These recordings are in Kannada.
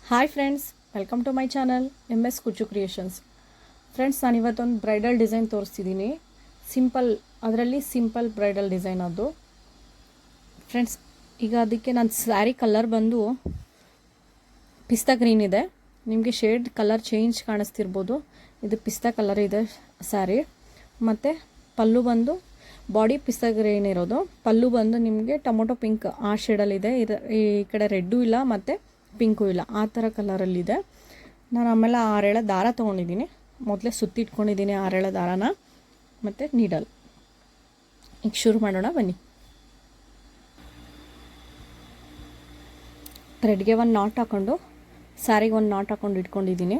Hi friends, welcome to my channel MS Kuchchu creations. Friends, ನಾನು ಇವತ್ತೊಂದು ಬ್ರೈಡಲ್ ಡಿಸೈನ್ ತೋರಿಸ್ತಿದ್ದೀನಿ. ಅದರಲ್ಲಿ ಸಿಂಪಲ್ ಬ್ರೈಡಲ್ ಡಿಸೈನ್ ಅದು. ಫ್ರೆಂಡ್ಸ್, ಈಗ ಅದಕ್ಕೆ ನಾನು ಸ್ಯಾರಿ ಕಲರ್ ಬಂದು ಪಿಸ್ತಾ ಗ್ರೀನ್ ಇದೆ. ನಿಮಗೆ ಶೇಡ್ ಕಲರ್ ಚೇಂಜ್ ಕಾಣಿಸ್ತಿರ್ಬೋದು. ಇದು ಪಿಸ್ತಾ ಕಲರ್ ಇದೆ ಸ್ಯಾರಿ. ಮತ್ತು ಪಲ್ಲು ಬಂದು ಬಾಡಿ ಪಿಸ್ತಾ ಗ್ರೀನ್ ಇರೋದು. ಪಲ್ಲು ಬಂದು ನಿಮಗೆ ಟೊಮೊಟೊ ಪಿಂಕ್ ಆ ಶೇಡಲ್ಲಿದೆ. ಈ ಕಡೆ ರೆಡ್ಡು ಇಲ್ಲ ಮತ್ತು ಪಿಂಕು ಇಲ್ಲ, ಆ ಥರ ಕಲರಲ್ಲಿದೆ. ನಾನು ಆಮೇಲೆ 6 ಎಳೆ ದಾರ ತೊಗೊಂಡಿದ್ದೀನಿ. ಮೊದಲೇ ಸುತ್ತಿಟ್ಕೊಂಡಿದ್ದೀನಿ 6 ಎಳೆ ದಾರಾನ ಮತ್ತು ನೀಡಲ್. ಈಗ ಶುರು ಮಾಡೋಣ ಬನ್ನಿ. ಥ್ರೆಡ್ಗೆ ಒಂದು ನಾಟ್ ಹಾಕ್ಕೊಂಡು ಸ್ಯಾರಿಗೆ ಒಂದು ನಾಟ್ ಹಾಕ್ಕೊಂಡು ಇಟ್ಕೊಂಡಿದ್ದೀನಿ.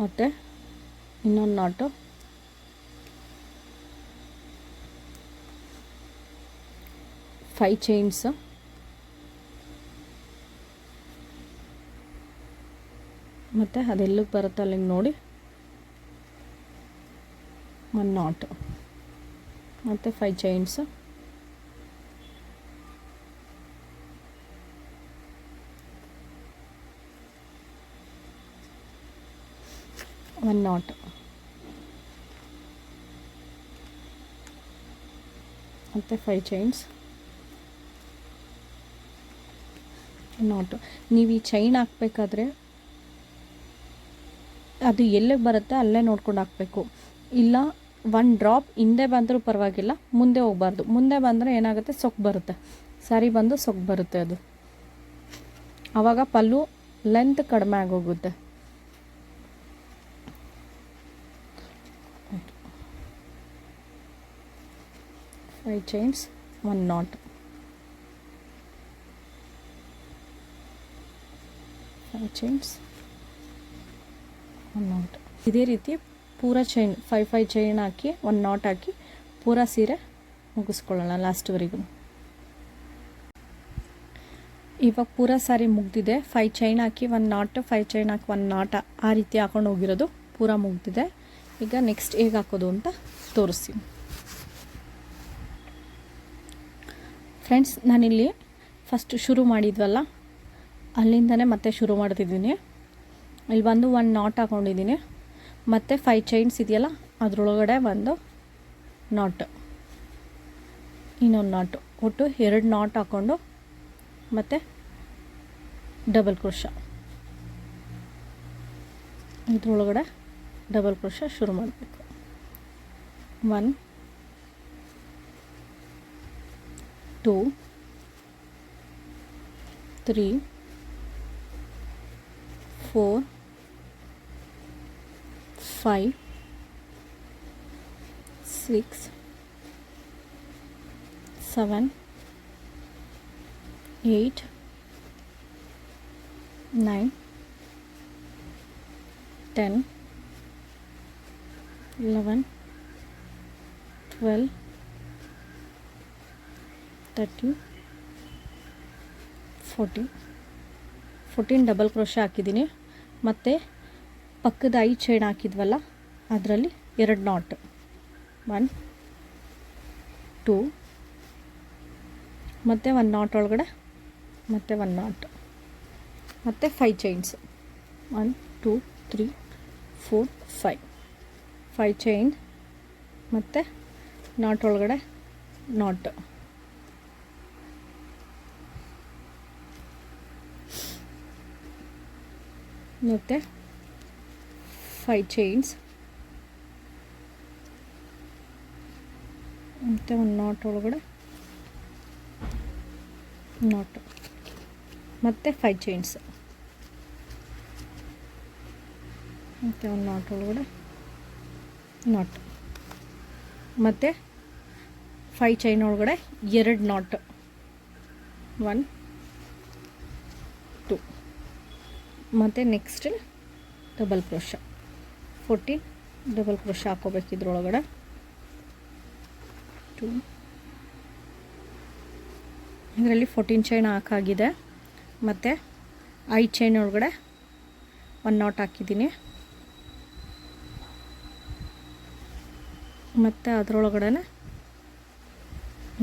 ಮತ್ತು ಇನ್ನೊಂದು ನಾಟು, ಫೈವ್ ಚೈನ್ಸ್, ಮತ್ತು ಅದೆಲ್ಲಕ್ಕೆ ಬರುತ್ತೆ ಅಲ್ಲಿಗೆ ನೋಡಿ ಒಂದು ನಾಟು, ಮತ್ತು 5 ಚೈನ್ಸ್, ಒಂದು ನಾಟು, ಮತ್ತು 5 ಚೈನ್ಸ್, ನಾಟು. ನೀವು ಈ ಚೈನ್ ಹಾಕಬೇಕಾದ್ರೆ ಅದು ಎಲ್ಲಿಗೆ ಬರುತ್ತೆ ಅಲ್ಲೇ ನೋಡ್ಕೊಂಡು ಹಾಕಬೇಕು. ಇಲ್ಲ ಒಂದು ಡ್ರಾಪ್ ಹಿಂದೆ ಬಂದರೂ ಪರವಾಗಿಲ್ಲ, ಮುಂದೆ ಹೋಗಬಾರ್ದು. ಮುಂದೆ ಬಂದರೆ ಏನಾಗುತ್ತೆ, ಸೊಕ್ಕು ಬರುತ್ತೆ, ಸ್ಯಾರಿ ಬಂದು ಸೊಕ್ಕು ಬರುತ್ತೆ. ಅದು ಆವಾಗ ಪಲ್ಲು ಲೆಂತ್ ಕಡಿಮೆ ಆಗೋಗುತ್ತೆ. ಫೈವ್ ಚೈನ್ಸ್, ಒಂದು ನಾಟ್, 5 ಚೈನ್ಸ್, ಒಂದು ನಾಟ್. ಇದೇ ರೀತಿ ಪೂರ ಚೈನ್ 5 ಚೈನ್ ಹಾಕಿ ಒಂದು ನಾಟ್ ಹಾಕಿ ಪೂರ ಸೀರೆ ಮುಗಿಸ್ಕೊಳ್ಳೋಣ ಲಾಸ್ಟ್ವರೆಗೂ. ಇವಾಗ ಪೂರ ಸ್ಯಾರಿ ಮುಗ್ದಿದೆ. 5 ಚೈನ್ ಹಾಕಿ ಒಂದು ನಾಟ್, 5 ಚೈನ್ ಹಾಕಿ ಒಂದು ನಾಟ, ಆ ರೀತಿ ಹಾಕೊಂಡು ಹೋಗಿರೋದು ಪೂರ ಮುಗ್ದಿದೆ. ಈಗ ನೆಕ್ಸ್ಟ್ ಹೇಗೆ ಹಾಕೋದು ಅಂತ ತೋರಿಸ್ತೀನಿ. ಫ್ರೆಂಡ್ಸ್, ನಾನಿಲ್ಲಿ ಫಸ್ಟ್ ಶುರು ಮಾಡಿದ್ವಲ್ಲ ಅಲ್ಲಿಂದನೇ ಮತ್ತೆ ಶುರು ಮಾಡ್ತಿದ್ದೀನಿ. ಇಲ್ಲಿ ಬಂದು ಒಂದು ನಾಟ್ ಹಾಕ್ಕೊಂಡಿದ್ದೀನಿ, ಮತ್ತು 5 ಚೈನ್ಸ್ ಇದೆಯಲ್ಲ ಅದರೊಳಗಡೆ ಒಂದು ನಾಟ್, ಇನ್ನೊಂದು ನಾಟು, ಒಟ್ಟು 2 ನಾಟ್ ಹಾಕ್ಕೊಂಡು ಮತ್ತು ಡಬಲ್ ಕ್ರೋಶ, ಇದ್ರೊಳಗಡೆ ಡಬಲ್ ಕ್ರೋಶ ಶುರು ಮಾಡಬೇಕು. 1 2 3 4 5 6 7 8 9 10 11 12 13 14 ಡಬಲ್ ಕ್ರೋಶ ಹಾಕಿದ್ದೀನಿ. ಮತ್ತು ಪಕ್ಕದ 5 ಚೈನ್ ಹಾಕಿದ್ವಲ್ಲ ಅದರಲ್ಲಿ 2 ನಾಟ್, 1 2 ಮತ್ತು 1 ನಾಟ್ ಒಳಗಡೆ ಮತ್ತು 1 ನಾಟ್, ಮತ್ತು 5 ಚೈನ್ಸ್, 1 2 3 4 5 ಚೈನ್ ಮತ್ತು ನಾಟ್ ಒಳಗಡೆ ನಾಟ್, ಮತ್ತು 5 ಚೈನ್ಸ್, ಮತ್ತು ಒಂದು ನಾಟ್ ಒಳಗಡೆ ನಾಟ್, ಮತ್ತು 5 ಚೈನ್ಸ್, ಮತ್ತು ಒಂದು ನಾಟ್ ಒಳಗಡೆ ನಾಟ್, ಮತ್ತು 5 ಚೈನ್ ಒಳಗಡೆ 2 ನಾಟ್, 1 2, ಮತ್ತು next double crochet, 14 double crochet ಹಾಕೋಬೇಕು ಇದ್ರೊಳಗಡೆ. 2 ಇದರಲ್ಲಿ 14 ಚೈನ್ ಹಾಕಾಗಿದೆ, ಮತ್ತು 5 ಚೈನ್ ಒಳಗಡೆ 1 ನಾಟ್ ಹಾಕಿದ್ದೀನಿ, ಮತ್ತು ಅದರೊಳಗಡೆ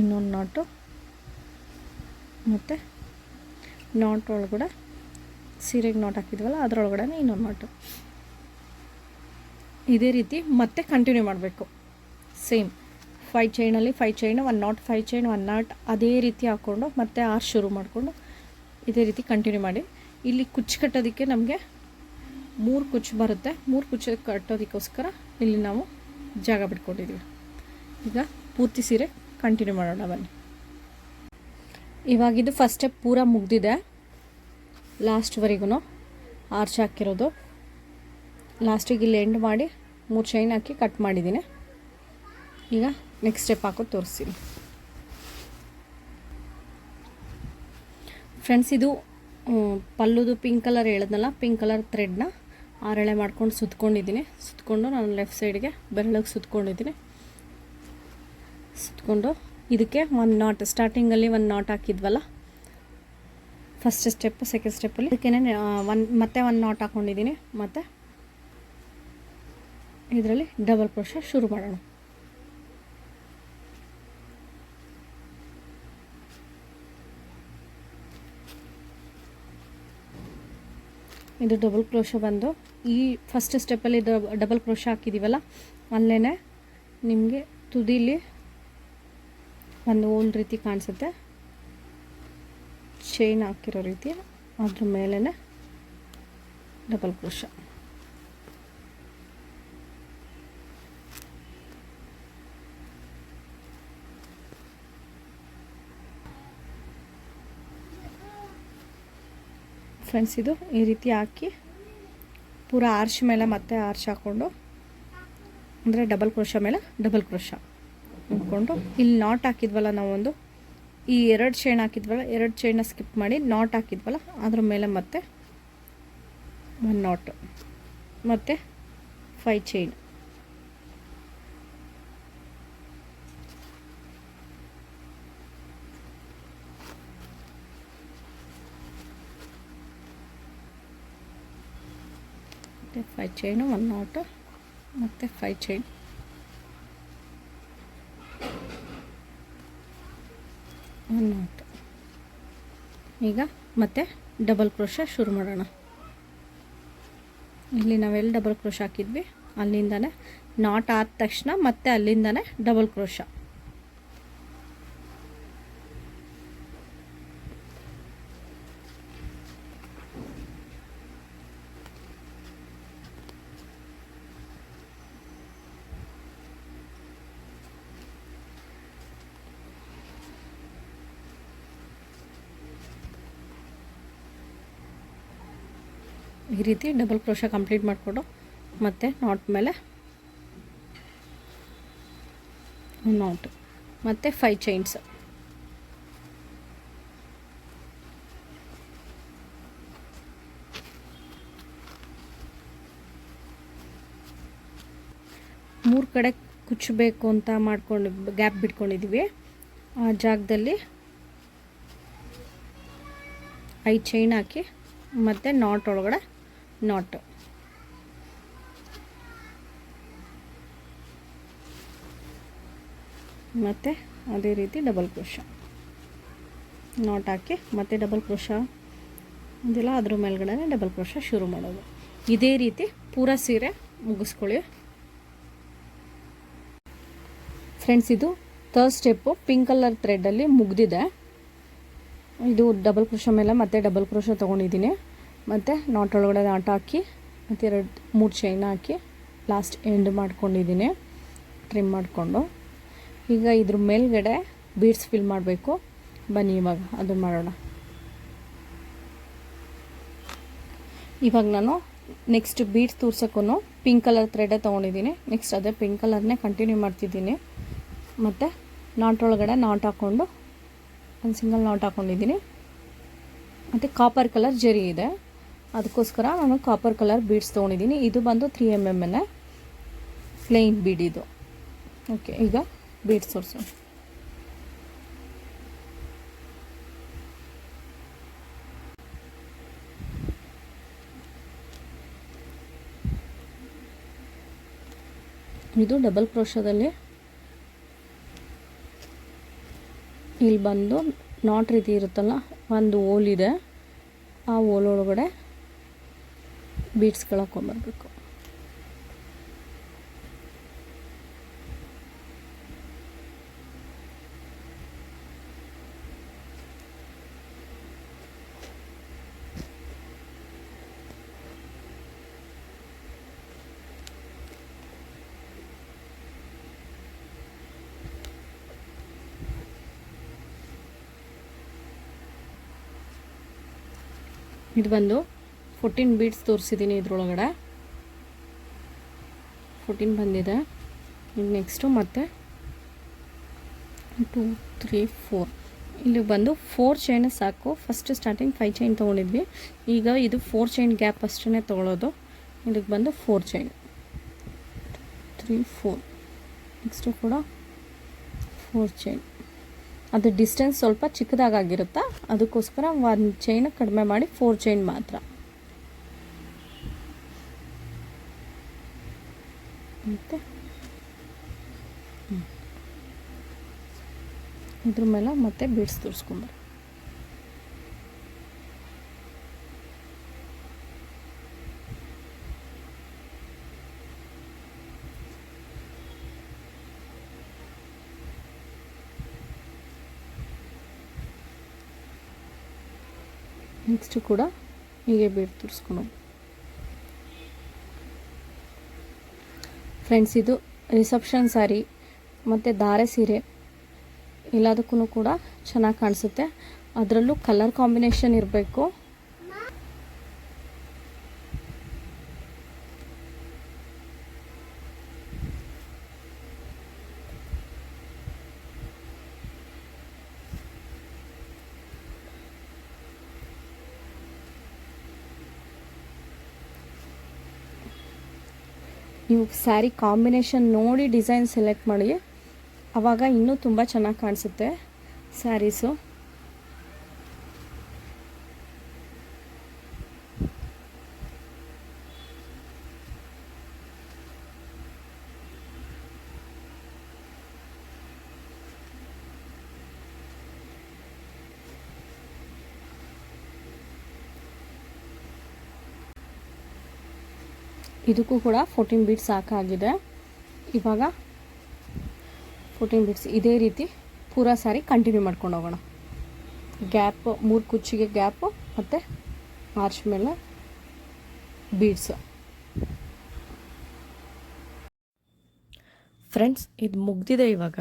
ಇನ್ನೊಂದು ನಾಟು, ಮತ್ತು ನಾಟ್ ಒಳಗಡೆ ಸೀರೆಗೆ ನಾಟ್ ಹಾಕಿದ್ವಲ್ಲ ಅದರೊಳಗಡೆ ಇನ್ನೊಂದು ನಾಟು. ಇದೇ ರೀತಿ ಮತ್ತೆ ಕಂಟಿನ್ಯೂ ಮಾಡಬೇಕು. Same 5 ಚೈನಲ್ಲಿ 5 chain 1 not, 5 chain 1 not, ಅದೇ ರೀತಿ ಹಾಕ್ಕೊಂಡು ಮತ್ತೆ 6 ಶುರು ಮಾಡಿಕೊಂಡು ಇದೇ ರೀತಿ ಕಂಟಿನ್ಯೂ ಮಾಡಿ. ಇಲ್ಲಿ ಕುಚ್ಚು ಕಟ್ಟೋದಕ್ಕೆ ನಮಗೆ 3 ಕುಚ್ಚು ಬರುತ್ತೆ. 3 ಕುಚ್ಚು ಕಟ್ಟೋದಕ್ಕೋಸ್ಕರ ಇಲ್ಲಿ ನಾವು ಜಾಗ ಬಿಟ್ಕೊಂಡಿದ್ದೀವಿ. ಈಗ ಪೂರ್ತಿ ಸೀರೆ ಕಂಟಿನ್ಯೂ ಮಾಡೋಣ ಬನ್ನಿ. ಇವಾಗಿದು ಫಸ್ಟ್ ಸ್ಟೆಪ್ ಪೂರ ಮುಗ್ದಿದೆ. ಲಾಸ್ಟ್ವರೆಗೂ ಆರ್ಚ್ ಹಾಕಿರೋದು. ಲಾಸ್ಟಿಗೆ ಇಲ್ಲಿ ಎಂಡ್ ಮಾಡಿ 3 ಚೈನ್ ಹಾಕಿ ಕಟ್ ಮಾಡಿದ್ದೀನಿ. ಈಗ ನೆಕ್ಸ್ಟ್ ಸ್ಟೆಪ್ ಹಾಕೋದು ತೋರಿಸ್ತೀನಿ ಫ್ರೆಂಡ್ಸ್. ಇದು ಪಲ್ಲುದು ಪಿಂಕ್ ಕಲರ್ ಹೇಳಿದ್ನಲ್ಲ, ಪಿಂಕ್ ಕಲರ್ ಥ್ರೆಡ್ನ 6 ಎಳೆ ಮಾಡ್ಕೊಂಡು ಸುತ್ಕೊಂಡಿದ್ದೀನಿ. ಸುತ್ಕೊಂಡು ನಾನು ಲೆಫ್ಟ್ ಸೈಡ್ಗೆ ಬೆರಳಿಗೆ ಸುತ್ಕೊಂಡಿದ್ದೀನಿ. ಸುತ್ಕೊಂಡು ಇದಕ್ಕೆ 1 ನಾಟ್, ಸ್ಟಾರ್ಟಿಂಗಲ್ಲಿ 1 ನಾಟ್ ಹಾಕಿದ್ವಲ್ಲ ಫಸ್ಟ್ ಸ್ಟೆಪ್, ಸೆಕೆಂಡ್ ಸ್ಟೆಪ್ಪಲ್ಲಿ ಇದಕ್ಕೆ ಮತ್ತೆ 1 ನಾಟ್ ಹಾಕ್ಕೊಂಡಿದ್ದೀನಿ. ಮತ್ತು ಇದರಲ್ಲಿ ಡಬಲ್ ಕ್ರೋಶೆ ಶುರು ಮಾಡೋಣ. ಇದು ಡಬಲ್ ಕ್ರೋಶೆ ಬಂದು ಈ ಫಸ್ಟ್ ಸ್ಟೆಪ್ಪಲ್ಲಿ ಡಬಲ್ ಕ್ರೋಶೆ ಹಾಕಿದ್ದೀವಲ್ಲ ಅಲ್ಲೇ ನಿಮಗೆ ತುದಿಲಿ ಒಂದು ಹೋಲ್ ರೀತಿ ಕಾಣಿಸುತ್ತೆ, ಚೈನ್ ಹಾಕಿರೋ ರೀತಿ. ಅದ್ರ ಮೇಲೇ ಡಬಲ್ ಕ್ರೋಶೆ. ಫ್ರೆಂಡ್ಸ್ ಇದು ಈ ರೀತಿ ಹಾಕಿ ಪೂರ ಆರ್ಚ್ ಮೇಲೆ ಮತ್ತೆ ಆರ್ಚ್ ಹಾಕ್ಕೊಂಡು, ಅಂದರೆ ಡಬಲ್ ಕ್ರೋಶ ಮೇಲೆ ಡಬಲ್ ಕ್ರೋಶ ಹಾಕ್ಕೊಂಡು ಇಲ್ಲಿ ನಾಟ್ ಹಾಕಿದ್ವಲ್ಲ ನಾವೊಂದು, ಈ 2 ಚೈನ್ ಹಾಕಿದ್ವಲ್ಲ, 2 ಚೈನ್ನ ಸ್ಕಿಪ್ ಮಾಡಿ ನಾಟ್ ಹಾಕಿದ್ವಲ್ಲ ಅದ್ರ ಮೇಲೆ ಮತ್ತೆ 1 ನಾಟ್ ಮತ್ತು 5 ಚೈನ್. ಮತ್ತು 5 ಚೈನು 1 ನಾಟು ಮತ್ತು 5 ಚೈನ್. ನಾಟ್. ಈಗ ಮತ್ತೆ ಡಬಲ್ ಕ್ರೋಶ ಶುರು ಮಾಡೋಣ. ಇಲ್ಲಿ ನಾವೆಲ್ಲಿ ಡಬಲ್ ಕ್ರೋಶ ಹಾಕಿದ್ವಿ ಅಲ್ಲಿಂದನೇ ನಾಟ್ ಆದ ತಕ್ಷಣ ಮತ್ತೆ ಅಲ್ಲಿಂದನೇ ಡಬಲ್ ಕ್ರೋಶ. ಈ ರೀತಿ ಡಬಲ್ ಕ್ರೋಶ ಕಂಪ್ಲೀಟ್ ಮಾಡಿಕೊಂಡು ಮತ್ತೆ ನಾಟ್ ಮೇಲೆ ನಾಟ್ ಮತ್ತು 5 ಚೈನ್ಸ್. ಮೂರು ಕಡೆ ಕುಚ್ಚಬೇಕು ಅಂತ ಮಾಡ್ಕೊಂಡು ಗ್ಯಾಪ್ ಬಿಟ್ಕೊಂಡಿದ್ದೀವಿ. ಆ ಜಾಗದಲ್ಲಿ 5 ಚೈನ್ ಹಾಕಿ ಮತ್ತು ನಾಟ್ ಒಳಗಡೆ ನಾಟ್. ಮತ್ತು ಅದೇ ರೀತಿ ಡಬಲ್ ಕ್ರೋಶ ನಾಟ್ ಹಾಕಿ ಮತ್ತು ಡಬಲ್ ಕ್ರೋಶ ಇದೆಲ್ಲ ಅದ್ರ ಮೇಲ್ಗಡೆ ಡಬಲ್ ಕ್ರೋಶ ಶುರು ಮಾಡೋದು. ಇದೇ ರೀತಿ ಪೂರ ಸೀರೆ ಮುಗಿಸ್ಕೊಳ್ಳಿ ಫ್ರೆಂಡ್ಸ್. ಇದು ಥರ್ಡ್ ಸ್ಟೆಪ್ಪು ಪಿಂಕ್ ಕಲರ್ ಥ್ರೆಡ್ಡಲ್ಲಿ ಮುಗ್ದಿದೆ. ಇದು ಡಬಲ್ ಕ್ರೋಶ ಮೇಲೆ ಮತ್ತೆ ಡಬಲ್ ಕ್ರೋಶ ತೊಗೊಂಡಿದ್ದೀನಿ. ಮತ್ತು ನಾಟ್ ಒಳಗಡೆ ನಾಟ್ ಹಾಕಿ ಮತ್ತು 2-3 ಚೈನ್ ಹಾಕಿ ಲಾಸ್ಟ್ ಎಂಡ್ ಮಾಡ್ಕೊಂಡಿದ್ದೀನಿ ಟ್ರಿಮ್ ಮಾಡಿಕೊಂಡು. ಈಗ ಇದ್ರ ಮೇಲ್ಗಡೆ ಬೀಡ್ಸ್ ಫಿಲ್ ಮಾಡಬೇಕು. ಬನ್ನಿ ಇವಾಗ ಅದನ್ನು ಮಾಡೋಣ. ಇವಾಗ ನಾನು ನೆಕ್ಸ್ಟ್ ಬೀಡ್ಸ್ ತೋರ್ಸೋಕ್ಕೂ ಪಿಂಕ್ ಕಲರ್ ಥ್ರೆಡೇ ತೊಗೊಂಡಿದ್ದೀನಿ. ನೆಕ್ಸ್ಟ್ ಅದೇ ಪಿಂಕ್ ಕಲರ್ನೇ ಕಂಟಿನ್ಯೂ ಮಾಡ್ತಿದ್ದೀನಿ. ಮತ್ತು ನಾಟ್ ಒಳಗಡೆ ನಾಟ್ ಹಾಕ್ಕೊಂಡು ಒಂದು ಸಿಂಗಲ್ ನಾಟ್ ಹಾಕ್ಕೊಂಡಿದ್ದೀನಿ. ಮತ್ತು ಕಾಪರ್ ಕಲರ್ ಜರಿ ಇದೆ, ಅದಕ್ಕೋಸ್ಕರ ನಾನು ಕಾಪರ್ ಕಲರ್ ಬೀಡ್ಸ್ ತೊಗೊಂಡಿದ್ದೀನಿ. ಇದು ಬಂದು 3 mm ಪ್ಲೇನ್ ಬೀಡ್ ಇದು. ಓಕೆ, ಈಗ ಬೀಡ್ಸ್ ತೋರಿಸೋಣ. ಇದು ಡಬಲ್ ಕ್ರೋಶದಲ್ಲಿ ಇಲ್ಲಿ ಬಂದು ನಾಟ್ ರೀತಿ ಇರುತ್ತಲ್ಲ, ಒಂದು ಹೋಲ್ ಇದೆ. ಆ ಹೋಲ್ ಒಳಗಡೆ ಬೀಡ್ಸ್ಗಳು ಹಾಕೊಂಬರ್ಬೇಕು. ಇದು ಬಂದು 14 ಬೀಡ್ಸ್ ತೋರಿಸಿದ್ದೀನಿ. ಇದ್ರೊಳಗಡೆ 14 ಬಂದಿದೆ. ಈಗ ನೆಕ್ಸ್ಟು ಮತ್ತೆ 2 3 4 ಇಲ್ಲಿ ಬಂದು 4 ಚೈನ್ ಸಾಕು. ಫಸ್ಟ್ ಸ್ಟಾರ್ಟಿಂಗ್ 5 ಚೈನ್ ತೊಗೊಂಡಿದ್ವಿ. ಈಗ ಇದು 4 ಚೈನ್ ಗ್ಯಾಪ್ ಅಷ್ಟೇ ತೊಗೊಳ್ಳೋದು. ಇದಕ್ಕೆ ಬಂದು 4 ಚೈನ್ 3 4 ನೆಕ್ಸ್ಟು ಕೂಡ 4 ಚೈನ್. ಅದು ಡಿಸ್ಟೆನ್ಸ್ ಸ್ವಲ್ಪ ಚಿಕ್ಕದಾಗಿರುತ್ತಾ, ಅದಕ್ಕೋಸ್ಕರ ಒಂದು ಚೈನ್ ಕಡಿಮೆ ಮಾಡಿ 4 ಚೈನ್ ಮಾತ್ರ. ಮತ್ತು ಇದ್ರ ಮೇಲೆ ಮತ್ತೆ ಬೀಡ್ಸ್ ತೋರಿಸ್ಕೊಂಬರ್ರಿ. ನೆಕ್ಸ್ಟು ಕೂಡ ಹೀಗೆ ಬೀಡ್ ತೋರಿಸ್ಕೊಂಡು ಫ್ರೆಂಡ್ಸ್, ಇದು ರಿಸೆಪ್ಷನ್ ಸ್ಯಾರಿ ಮತ್ತು ಧಾರೆ ಸೀರೆ ಎಲ್ಲದಕ್ಕೂ ಕೂಡ ಚೆನ್ನಾಗಿ ಕಾಣಿಸುತ್ತೆ. ಅದರಲ್ಲೂ ಕಲರ್ ಕಾಂಬಿನೇಷನ್ ಇರಬೇಕು. ನೀವು ಸ್ಯಾರಿ ಕಾಂಬಿನೇಷನ್ ನೋಡಿ ಡಿಸೈನ್ ಸೆಲೆಕ್ಟ್ ಮಾಡಿ, ಆವಾಗ ಇನ್ನೂ ತುಂಬ ಚೆನ್ನಾಗಿ ಕಾಣಿಸುತ್ತೆ ಸ್ಯಾರೀಸು. ಇದಕ್ಕೂ ಕೂಡ 14 ಬೀಡ್ಸ್ ಸಾಕಾಗಿದೆ. ಇವಾಗ 14 ಬೀಡ್ಸ್ ಇದೇ ರೀತಿ ಪೂರಾ ಸ್ಯಾರಿ ಕಂಟಿನ್ಯೂ ಮಾಡ್ಕೊಂಡು ಹೋಗೋಣ. ಗ್ಯಾಪ್ 3 ಕುಚ್ಚಿಗೆ ಗ್ಯಾಪು ಮತ್ತು ಆರ್ಚ್ ಮೇಲೆ ಬೀಡ್ಸು. ಫ್ರೆಂಡ್ಸ್, ಇದು ಮುಗ್ದಿದೆ. ಇವಾಗ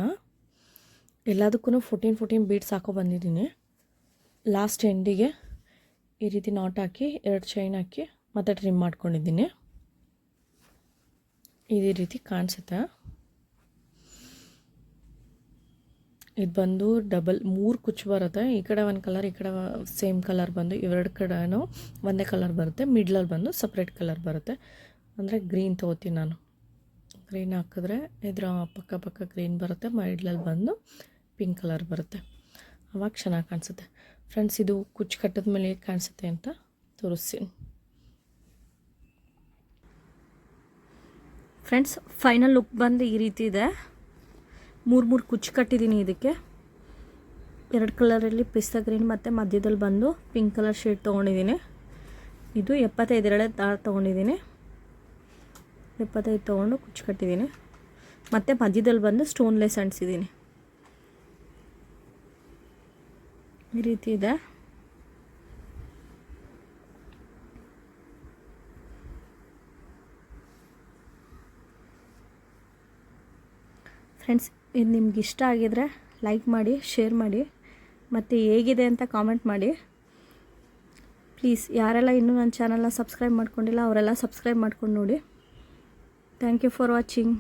ಎಲ್ಲದಕ್ಕೂ 14 ಬೀಡ್ಸ್ ಹಾಕೋ ಬಂದಿದ್ದೀನಿ. ಲಾಸ್ಟ್ ಎಂಡಿಗೆ ಈ ರೀತಿ ನಾಟ್ ಹಾಕಿ 2 ಚೈನ್ ಹಾಕಿ ಮತ್ತು ಟ್ರಿಮ್ ಮಾಡ್ಕೊಂಡಿದ್ದೀನಿ. ಇದೇ ರೀತಿ ಕಾಣಿಸುತ್ತೆ. ಇದು ಬಂದು ಡಬಲ್ 3 ಕುಚ್ಚು ಬರುತ್ತೆ. ಈ ಕಡೆ ಒಂದು ಕಲರ್, ಈ ಕಡೆ ಸೇಮ್ ಕಲರ್ ಬಂದು ಇವೆರಡು ಕಡೆನೂ ಒಂದೇ ಕಲರ್ ಬರುತ್ತೆ. ಮಿಡ್ಲಲ್ಲಿ ಬಂದು ಸಪ್ರೇಟ್ ಕಲರ್ ಬರುತ್ತೆ. ಅಂದರೆ ಗ್ರೀನ್ ತೊಗೋತೀನಿ ನಾನು. ಗ್ರೀನ್ ಹಾಕಿದ್ರೆ ಇದ್ರ ಪಕ್ಕ ಗ್ರೀನ್ ಬರುತ್ತೆ. ಮಿಡ್ಲಲ್ಲಿ ಬಂದು ಪಿಂಕ್ ಕಲರ್ ಬರುತ್ತೆ. ಅವಾಗ ಚೆನ್ನಾಗಿ ಕಾಣಿಸುತ್ತೆ. ಫ್ರೆಂಡ್ಸ್, ಇದು ಕುಚ್ಚು ಕಟ್ಟಿದ ಮೇಲೆ ಹೇಗೆ ಕಾಣಿಸುತ್ತೆ ಅಂತ ತೋರಿಸ್ತೀನಿ. ಫ್ರೆಂಡ್ಸ್, ಫೈನಲ್ ಲುಕ್ ಬಂದು ಈ ರೀತಿ ಇದೆ. 3 ಕುಚ್ಚು ಕಟ್ಟಿದ್ದೀನಿ. ಇದಕ್ಕೆ 2 ಕಲರಲ್ಲಿ ಪಿಸ್ತಾ ಗ್ರೀನ್ ಮತ್ತು ಮಧ್ಯದಲ್ಲಿ ಬಂದು ಪಿಂಕ್ ಕಲರ್ ಶೇಡ್ ತೊಗೊಂಡಿದ್ದೀನಿ. ಇದು 75 ದಾರ ತೊಗೊಂಡಿದ್ದೀನಿ. 75 ತೊಗೊಂಡು ಕುಚ್ಚು ಕಟ್ಟಿದ್ದೀನಿ. ಮತ್ತು ಮಧ್ಯದಲ್ಲಿ ಬಂದು ಸ್ಟೋನ್ಲೆಸ್ ಅಂಟಿಸಿದ್ದೀನಿ. ಈ ರೀತಿ ಇದೆ. ಫ್ರೆಂಡ್ಸ್, ಇದು ನಿಮ್ಗೆ ಇಷ್ಟ ಆಗಿದರೆ ಲೈಕ್ ಮಾಡಿ, ಶೇರ್ ಮಾಡಿ, ಮತ್ತು ಹೇಗಿದೆ ಅಂತ ಕಾಮೆಂಟ್ ಮಾಡಿ. ಪ್ಲೀಸ್, ಯಾರೆಲ್ಲ ಇನ್ನೂ ನನ್ನ ಚಾನಲ್ನ ಸಬ್ಸ್ಕ್ರೈಬ್ ಮಾಡ್ಕೊಂಡಿಲ್ಲ ಅವರೆಲ್ಲ ಸಬ್ಸ್ಕ್ರೈಬ್ ಮಾಡ್ಕೊಂಡು ನೋಡಿ. Thank you for watching.